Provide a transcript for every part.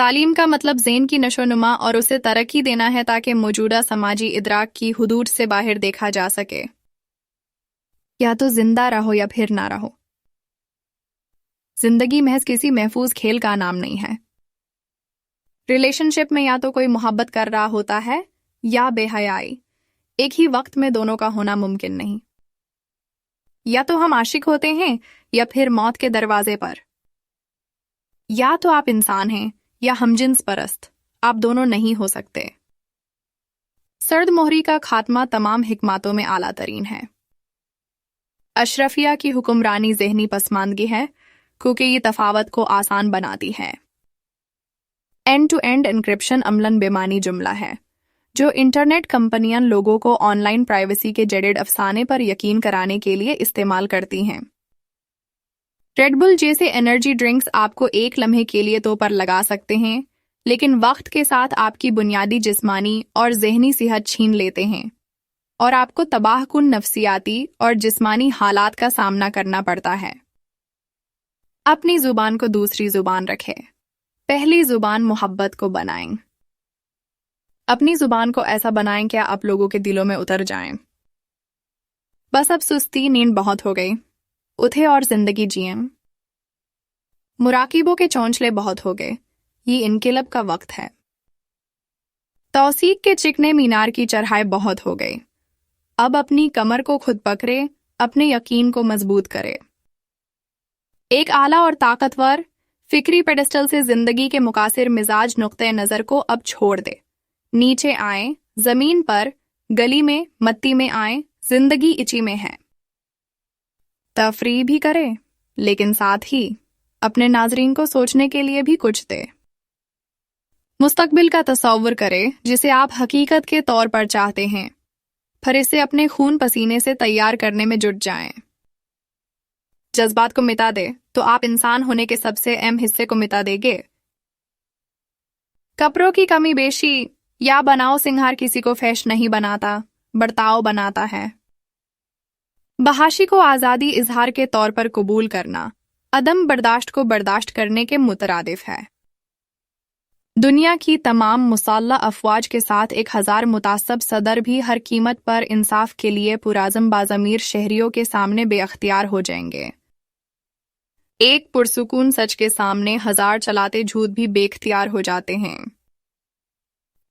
تعلیم کا مطلب ذہن کی نشو و نما اور اسے ترقی دینا ہے تاکہ موجودہ سماجی ادراک کی حدود سے باہر دیکھا جا سکے۔ یا تو زندہ رہو یا پھر نہ رہو۔ زندگی محض کسی محفوظ کھیل کا نام نہیں ہے۔ ریلیشن شپ میں یا تو کوئی محبت کر رہا ہوتا ہے یا بے حیائی، ایک ہی وقت میں دونوں کا ہونا ممکن نہیں۔ یا تو ہم عاشق ہوتے ہیں یا پھر موت کے دروازے پر۔ یا تو آپ انسان ہیں یا ہمجنس پرست، آپ دونوں نہیں ہو سکتے۔ سرد مہری کا خاتمہ تمام حکمتوں میں اعلیٰ ترین ہے۔ اشرفیہ کی حکمرانی ذہنی پسماندگی ہے کیونکہ یہ تفاوت کو آسان بناتی ہے۔ اینڈ ٹو اینڈ انکرپشن عملاً بے معنی جملہ ہے جو انٹرنیٹ کمپنیاں لوگوں کو آن لائن پرائیویسی کے جڈید افسانے پر یقین کرانے کے لیے استعمال کرتی ہیں۔ ریڈ بل جیسے انرجی ڈرنکس آپ کو ایک لمحے کے لیے تو پر لگا سکتے ہیں، لیکن وقت کے ساتھ آپ کی بنیادی جسمانی اور ذہنی صحت چھین لیتے ہیں اور آپ کو تباہ کن نفسیاتی اور جسمانی حالات کا سامنا کرنا پڑتا ہے۔ اپنی زبان کو دوسری زبان رکھیں۔ پہلی زبان محبت کو بنائیں۔ اپنی زبان کو ایسا بنائیں کہ آپ لوگوں کے دلوں میں اتر جائیں۔ بس اب سستی، نیند بہت ہو گئی، اٹھے اور زندگی جئیں۔ مراقبوں کے چونچلے بہت ہو گئے، یہ انقلاب کا وقت ہے۔ توثیق کے چکنے مینار کی چڑھائی بہت ہو گئی، اب اپنی کمر کو خود پکڑے، اپنے یقین کو مضبوط کرے۔ ایک اعلیٰ اور طاقتور فکری پیڈسٹل سے زندگی کے مقاصر مزاج نقطۂ نظر کو اب چھوڑ دے۔ نیچے آئیں، زمین پر، گلی میں، مٹی میں آئیں، زندگی اچی میں ہے۔ تفریح بھی کرے، لیکن ساتھ ہی اپنے ناظرین کو سوچنے کے لیے بھی کچھ دے۔ مستقبل کا تصور کرے جسے آپ حقیقت کے طور پر چاہتے ہیں، پھر اسے اپنے خون پسینے سے تیار کرنے میں جٹ جائیں۔ جذبات کو مٹا دے تو آپ انسان ہونے کے سب سے اہم حصے کو مٹا دیں گے۔ کپڑوں کی کمی بیشی یا بناؤ سنگھار کسی کو فحش نہیں بناتا، برتاؤ بناتا ہے۔ بحاشی کو آزادی اظہار کے طور پر قبول کرنا عدم برداشت کو برداشت کرنے کے مترادف ہے۔ دنیا کی تمام مسلح افواج کے ساتھ 1000 متعصب صدر بھی ہر قیمت پر انصاف کے لیے پرعزم باضمیر شہریوں کے سامنے بے اختیار ہو جائیں گے۔ ایک پرسکون سچ کے سامنے 1000 چلاتے جھوٹ بھی بے اختیار ہو جاتے ہیں۔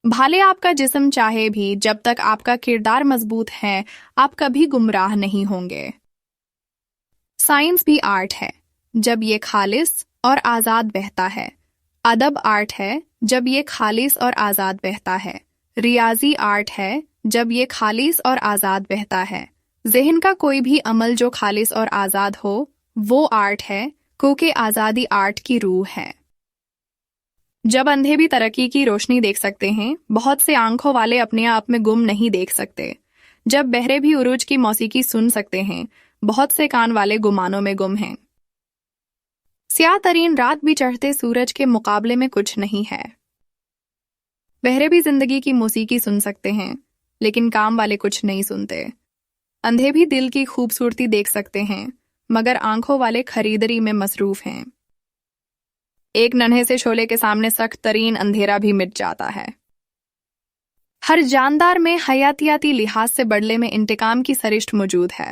بھالے آپ کا جسم چاہے بھی، جب تک آپ کا کردار مضبوط ہے آپ کبھی گمراہ نہیں ہوں گے۔ سائنس بھی آرٹ ہے جب یہ خالص اور آزاد بہتا ہے، ادب آرٹ ہے جب یہ خالص اور آزاد بہتا ہے، ریاضی آرٹ ہے جب یہ خالص اور آزاد بہتا ہے۔ ذہن کا کوئی بھی عمل جو خالص اور آزاد ہو وہ آرٹ ہے، کیونکہ آزادی آرٹ کی روح ہے۔ جب اندھے بھی ترقی کی روشنی دیکھ سکتے ہیں، بہت سے آنکھوں والے اپنے آپ میں گم نہیں دیکھ سکتے۔ جب بہرے بھی عروج کی موسیقی سن سکتے ہیں، بہت سے کان والے گمانوں میں گم ہیں۔ سیاہ ترین رات بھی چڑھتے سورج کے مقابلے میں کچھ نہیں ہے۔ بہرے بھی زندگی کی موسیقی سن سکتے ہیں، لیکن کام والے کچھ نہیں سنتے۔ اندھے بھی دل کی خوبصورتی دیکھ سکتے ہیں، مگر آنکھوں والے خریداری میں مصروف ہیں۔ ایک ننھے سے شعلے کے سامنے سخت ترین اندھیرا بھی مٹ جاتا ہے۔ ہر جاندار میں حیاتیاتی لحاظ سے بدلے میں انتقام کی سرشت موجود ہے۔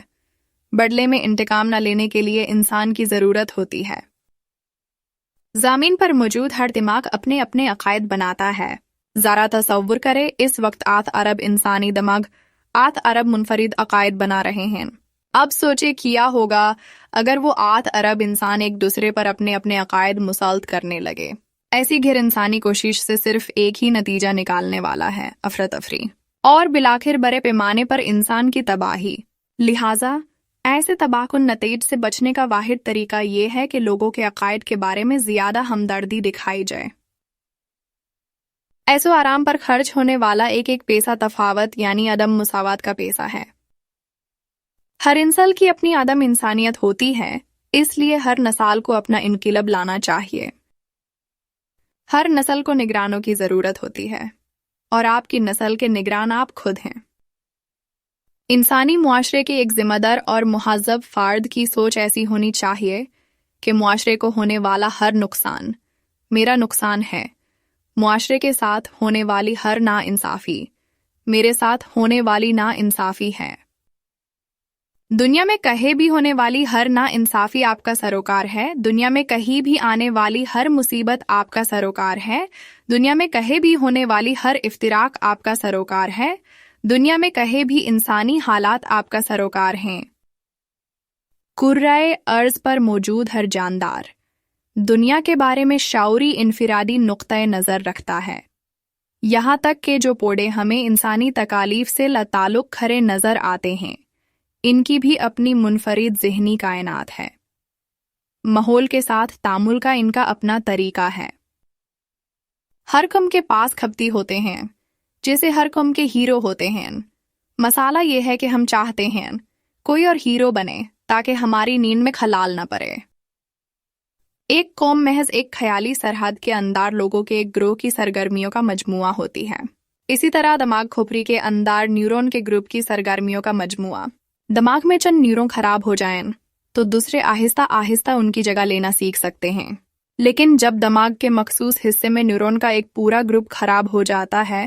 بدلے میں انتقام نہ لینے کے لیے انسان کی ضرورت ہوتی ہے۔ زمین پر موجود ہر دماغ اپنے اپنے عقائد بناتا ہے۔ ذرا تصور کرے اس وقت 8 ارب انسانی دماغ 8 ارب منفرد عقائد بنا رہے ہیں۔ اب سوچے کیا ہوگا اگر وہ 8 ارب انسان ایک دوسرے پر اپنے اپنے عقائد مسلط کرنے لگے۔ ایسی غیر انسانی کوشش سے صرف ایک ہی نتیجہ نکالنے والا ہے، افراتفری اور بالآخر بڑے پیمانے پر انسان کی تباہی۔ لہٰذا ایسے تباہ کن نتائج سے بچنے کا واحد طریقہ یہ ہے کہ لوگوں کے عقائد کے بارے میں زیادہ ہمدردی دکھائی جائے۔ ایسو آرام پر خرچ ہونے والا ایک پیسہ تفاوت یعنی عدم مساوات کا پیسہ ہے۔ ہر انسان کی اپنی عدم انسانیت ہوتی ہے، اس لیے ہر نسل کو اپنا انقلاب لانا چاہیے۔ ہر نسل کو نگرانوں کی ضرورت ہوتی ہے، اور آپ کی نسل کے نگران آپ خود ہیں۔ انسانی معاشرے کے ایک ذمہ دار اور مہذب فرد کی سوچ ایسی ہونی چاہیے کہ معاشرے کو ہونے والا ہر نقصان میرا نقصان ہے، معاشرے کے ساتھ ہونے والی ہر ناانصافی میرے ساتھ ہونے والی ناانصافی ہے۔ دنیا میں کہیں بھی ہونے والی ہر ناانصافی آپ کا سروکار ہے۔ دنیا میں کہیں بھی آنے والی ہر مصیبت آپ کا سروکار ہے۔ دنیا میں کہیں بھی ہونے والی ہر افتراق آپ کا سروکار ہے۔ دنیا میں کہیں بھی انسانی حالات آپ کا سروکار ہیں۔ کرۂ ارض پر موجود ہر جاندار دنیا کے بارے میں شعوری انفرادی نقطۂ نظر رکھتا ہے، یہاں تک کہ جو پوڑے ہمیں انسانی تکالیف سے لاتعلق کھڑے نظر آتے ہیں، ان کی بھی اپنی منفرد ذہنی کائنات ہے۔ ماحول کے ساتھ تعامل کا ان کا اپنا طریقہ ہے۔ ہر قوم کے پاس کھپتی ہوتے ہیں، جیسے ہر قوم کے ہیرو ہوتے ہیں۔ مسئلہ یہ ہے کہ ہم چاہتے ہیں کوئی اور ہیرو بنے تاکہ ہماری نیند میں خلال نہ پڑے۔ ایک قوم محض ایک خیالی سرحد کے اندر لوگوں کے ایک گروہ کی سرگرمیوں کا مجموعہ ہوتی ہے۔ اسی طرح دماغ کھوپڑی کے اندر نیورون کے گروپ کی سرگرمیوں کا مجموعہ۔ دماغ میں چند نیورون خراب ہو جائیں تو دوسرے آہستہ آہستہ ان کی جگہ لینا سیکھ سکتے ہیں، لیکن جب دماغ کے مخصوص حصے میں نیورون کا ایک پورا گروپ خراب ہو جاتا ہے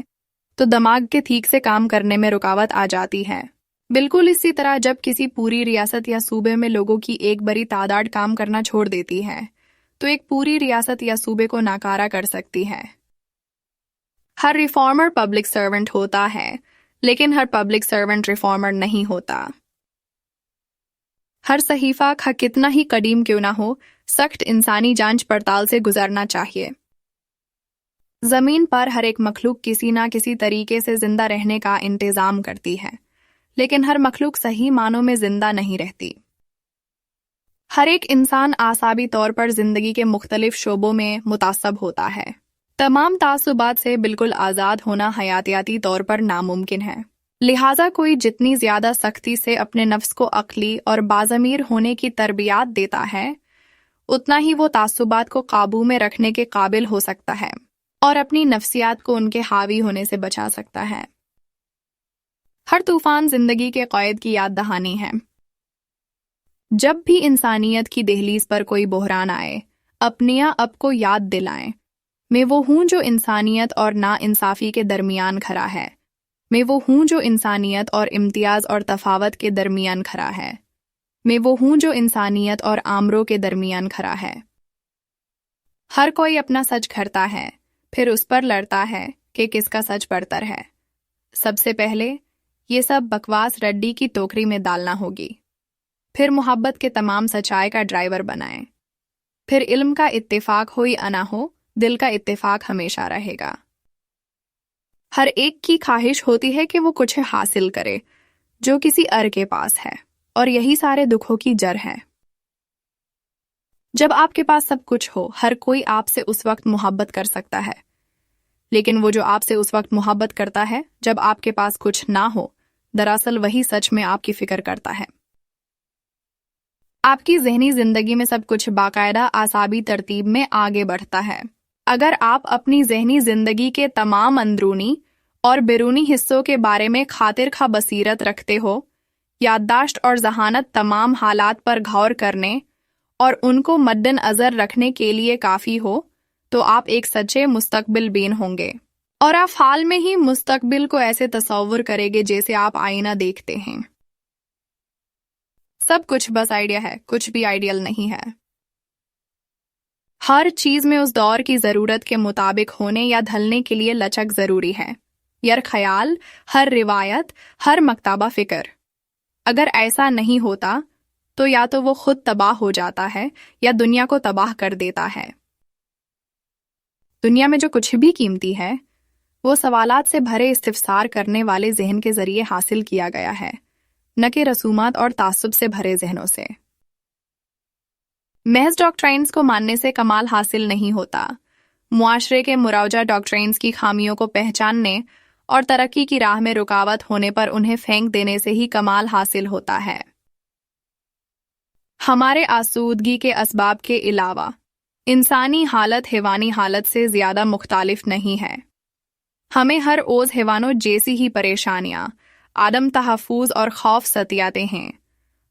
تو دماغ کے ٹھیک سے کام کرنے میں رکاوٹ آ جاتی ہے۔ بالکل اسی طرح جب کسی پوری ریاست یا صوبے میں لوگوں کی ایک بڑی تعداد کام کرنا چھوڑ دیتی ہے تو ایک پوری ریاست یا صوبے کو ناکارہ کر سکتی ہے۔ ہر ریفارمر پبلک سرونٹ ہوتا ہے، لیکن ہر پبلک سرونٹ ریفارمر نہیں ہوتا۔ ہر صحیفہ خواہ کتنا ہی قدیم کیوں نہ ہو، سخت انسانی جانچ پڑتال سے گزرنا چاہیے۔ زمین پر ہر ایک مخلوق کسی نہ کسی طریقے سے زندہ رہنے کا انتظام کرتی ہے، لیکن ہر مخلوق صحیح معنوں میں زندہ نہیں رہتی۔ ہر ایک انسان اعصابی طور پر زندگی کے مختلف شعبوں میں متعصب ہوتا ہے۔ تمام تعصبات سے بالکل آزاد ہونا حیاتیاتی طور پر ناممکن ہے، لہٰذا کوئی جتنی زیادہ سختی سے اپنے نفس کو عقلی اور باضمیر ہونے کی تربیت دیتا ہے، اتنا ہی وہ تعصبات کو قابو میں رکھنے کے قابل ہو سکتا ہے اور اپنی نفسیات کو ان کے حاوی ہونے سے بچا سکتا ہے۔ ہر طوفان زندگی کے قائد کی یاد دہانی ہے۔ جب بھی انسانیت کی دہلیز پر کوئی بحران آئے، اپنے آپ کو یاد دلائیں، میں وہ ہوں جو انسانیت اور ناانصافی کے درمیان کھڑا ہے۔ میں وہ ہوں جو انسانیت اور امتیاز اور تفاوت کے درمیان کھڑا ہے۔ میں وہ ہوں جو انسانیت اور آمروں کے درمیان کھڑا ہے۔ ہر کوئی اپنا سچ گھڑتا ہے، پھر اس پر لڑتا ہے کہ کس کا سچ برتر ہے۔ سب سے پہلے یہ سب بکواس رڈی کی ٹوکری میں ڈالنا ہوگی، پھر محبت کے تمام سچائی کا ڈرائیور بنائیں، پھر علم کا اتفاق ہو یا نہ ہو، دل کا اتفاق ہمیشہ رہے گا۔ ہر ایک کی خواہش ہوتی ہے کہ وہ کچھ حاصل کرے جو کسی اور کے پاس ہے، اور یہی سارے دکھوں کی جڑ ہے۔ جب آپ کے پاس سب کچھ ہو، ہر کوئی آپ سے اس وقت محبت کر سکتا ہے، لیکن وہ جو آپ سے اس وقت محبت کرتا ہے جب آپ کے پاس کچھ نہ ہو، دراصل وہی سچ میں آپ کی فکر کرتا ہے۔ آپ کی ذہنی زندگی میں سب کچھ باقاعدہ اعصابی ترتیب میں آگے بڑھتا ہے۔ اگر آپ اپنی ذہنی زندگی کے تمام اندرونی اور بیرونی حصوں کے بارے میں خاطر خواہ بصیرت رکھتے ہو، یادداشت اور ذہانت تمام حالات پر غور کرنے اور ان کو مد نظر رکھنے کے لیے کافی ہو، تو آپ ایک سچے مستقبل بین ہوں گے، اور آپ حال میں ہی مستقبل کو ایسے تصور کریں گے جیسے آپ آئینہ دیکھتے ہیں۔ سب کچھ بس آئیڈیا ہے، کچھ بھی آئیڈیل نہیں ہے۔ ہر چیز میں اس دور کی ضرورت کے مطابق ہونے یا ڈھلنے کے لیے لچک ضروری ہے۔ ہر خیال، ہر روایت، ہر مکتبہ فکر، اگر ایسا نہیں ہوتا تو یا تو وہ خود تباہ ہو جاتا ہے یا دنیا کو تباہ کر دیتا ہے۔ دنیا میں جو کچھ بھی قیمتی ہے، وہ سوالات سے بھرے استفسار کرنے والے ذہن کے ذریعے حاصل کیا گیا ہے، نہ کہ رسومات اور تعصب سے بھرے ذہنوں سے۔ محض ڈاکٹرائنز کو ماننے سے کمال حاصل نہیں ہوتا۔ معاشرے کے مروجہ ڈاکٹرائنز کی خامیوں کو پہچاننے اور ترقی کی راہ میں رکاوٹ ہونے پر انہیں پھینک دینے سے ہی کمال حاصل ہوتا ہے۔ ہمارے آسودگی کے اسباب کے علاوہ انسانی حالت حیوانی حالت سے زیادہ مختلف نہیں ہے۔ ہمیں ہر عوض حیوانوں جیسی ہی پریشانیاں، عدم تحفظ اور خوف ستیاتے ہیں،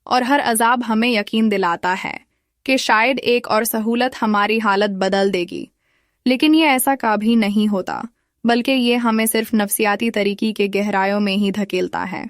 اور ہر عذاب ہمیں یقین دلاتا ہے کہ شاید ایک اور سہولت ہماری حالت بدل دے گی، لیکن یہ ایسا کبھی نہیں ہوتا، بلکہ یہ ہمیں صرف نفسیاتی طریقے کے گہرائیوں میں ہی دھکیلتا ہے۔